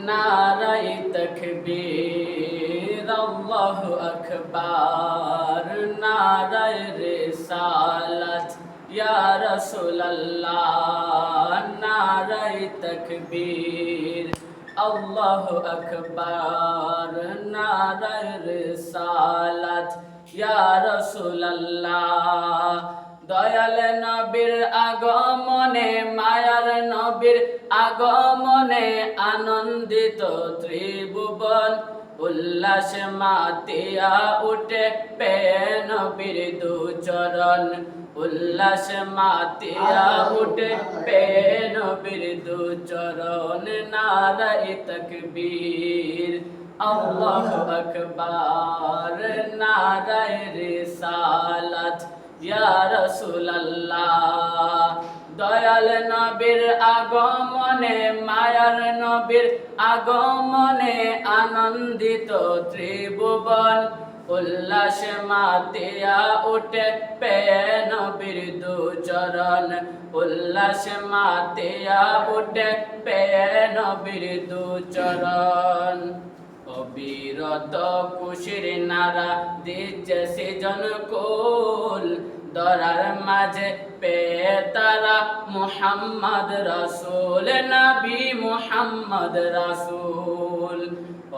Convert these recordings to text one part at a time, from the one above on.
নারায়ে তাকবীর, আল্লাহু আকবার। নারায়ে রিসালাত, ইয়া রাসূলুল্লাহ। নারায়ে তাকবীর, আল্লাহু আকবার। নারায়ে রিসালাত, ইয়া রাসূলুল্লাহ। দয়াল নবীর আগমনে, মায়ার নবীর আগমনে আনন্দিত ত্রিভুবন। উল্লাসে মাতিয়া উঠে পেয়ে নবীর দুচরণ। উল্লাসে মাতিয়া উঠে পেয়ে নবীর দুচরণ। নারায়ে তাকবীর, আল্লাহু আকবার। নারায়ে রিসালাত, ইয়া রাসূলুল্লাহ। দয়াল নবীর আগমনে, মায়ার নবীর আগমনে আনন্দিত ত্রিভুবন। উল্লাসে মাতিয়া উঠে পেয়ে নবীর দুচরণ। উল্লাসে মাতিয়া উঠে পেয়ে নবীর দুচরণ। অবিরত খুশির নারা দিচ্ছে সৃজন কুল। দরার মাঝে পেয়ে তারা মুহাম্মদ রাসূল, নবী মুহাম্মদ রাসূল।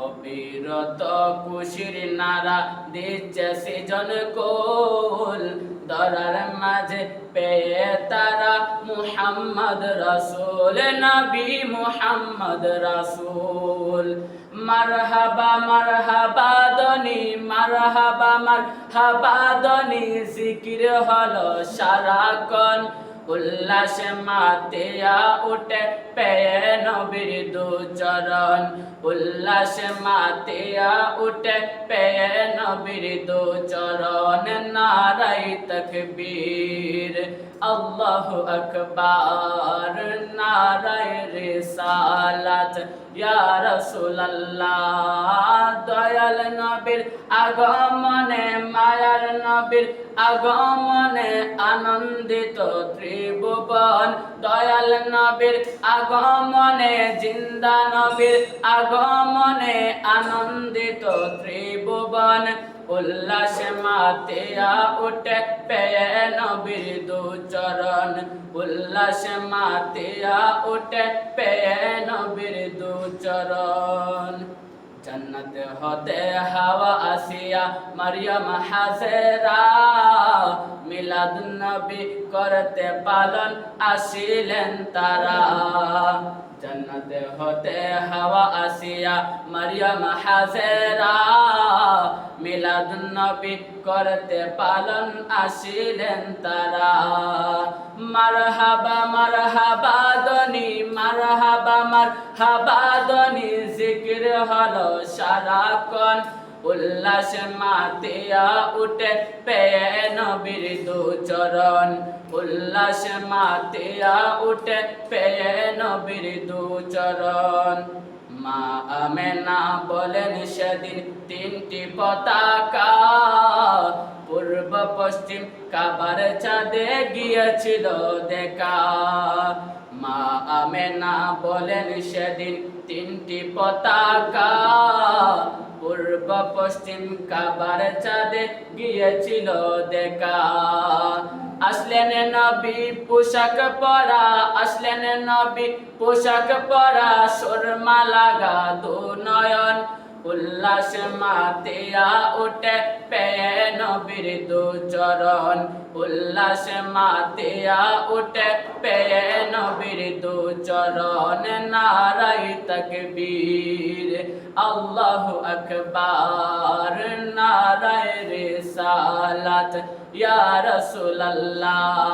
অবিরত খুশির নারা দিচ্ছে সৃজন কুল। দরার মাঝে পেয়ে তারা মুহাম্মদ রাসূল, নবী মুহাম্মদ রাসূল। মারহাবা মারহাবা ধ্বনি, মারহাবা মারহাবা ধ্বনি জিকির হলো সারাক্ষণ। উল্লাসে মাতিয়া উঠে পেয়ে নবীর দুচরণ। উল্লাসে মাতিয়া উঠে পেয়ে নবীর দুচরণ। নারায়ে তাকবীর, আল্লাহু আকবার। নারায়ে রিসালাত, ইয়া রাসূলুল্লাহ। দয়াল নবীর আগমনে, মায়ার নবীর আগমনে আনন্দিত ত্রিভুবন। দয়াল নবীর আগমনে, জিন্দা নবীর আগমনে আনন্দিত ত্রিভুবন। উল্লাসে মাতিয়া উঠে পেয়ে নবীর দুচরণ। উল্লাসে মাতিয়া উঠে পেয়ে নবীর দুচরণ। জান্নাত হতে হাওয়া আসিয়া মারিয়াম হাজেরা, মিলাদুন নবী করতে পালন আসিলেন তারা। জান্নাত হতে হাওয়া আসিয়া মারিয়াম হাজেরা, মিলাদুন নবী করতে পালন আসিলেন তারা। মারহাবা মারহাবা ধ্বনি, মারহাবা মারহাবা ধ্বনি জিকির হলো সারাক্ষণ। উল্লাসে মাতিয়া উঠে পেয়ে নবীর দুচরণ। উল্লাসে মাতিয়া উঠে পেয়ে নবীর দুচরণ। মা আমেনা বলেন সেদিন তিনটি পতাকা, পূর্ব পশ্চিম কাবার চাঁদে গিয়েছিল দেখা। মা আমেনা বলেন সেদিন তিনটি পতাকা, পূর্ব পশ্চিম কাবার চাঁদে গিয়েছিল দেখা। আসলেন নবী পোশাক পরা, আসলেন নবী পোশাক পরা, সুরমা লাগা দু নয়ন। উল্লাসে মাতিয়া উঠে পেয়ে নবীর দুচরণ। উল্লাসে মাতিয়া উঠে পেয়ে নবীর দুচরণ। নারায়ে তাকবীর, আল্লাহু আকবার। নারায়ে রিসালাত, ইয়া রাসূলুল্লাহ।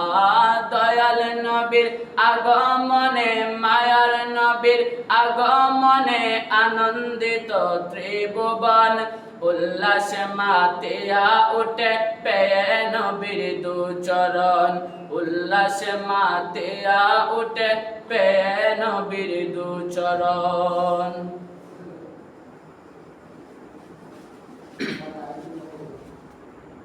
দয়াল নবীর আগমনে, মায়ার নবীর আগমনে আনন্দিত ত্রিভুবন। উল্লাসে মাতিয়া উঠে পেয়ে নবীর দুচরণ। উল্লাসে মাতিয়া উঠে পেয়ে নবীর দুচরণ।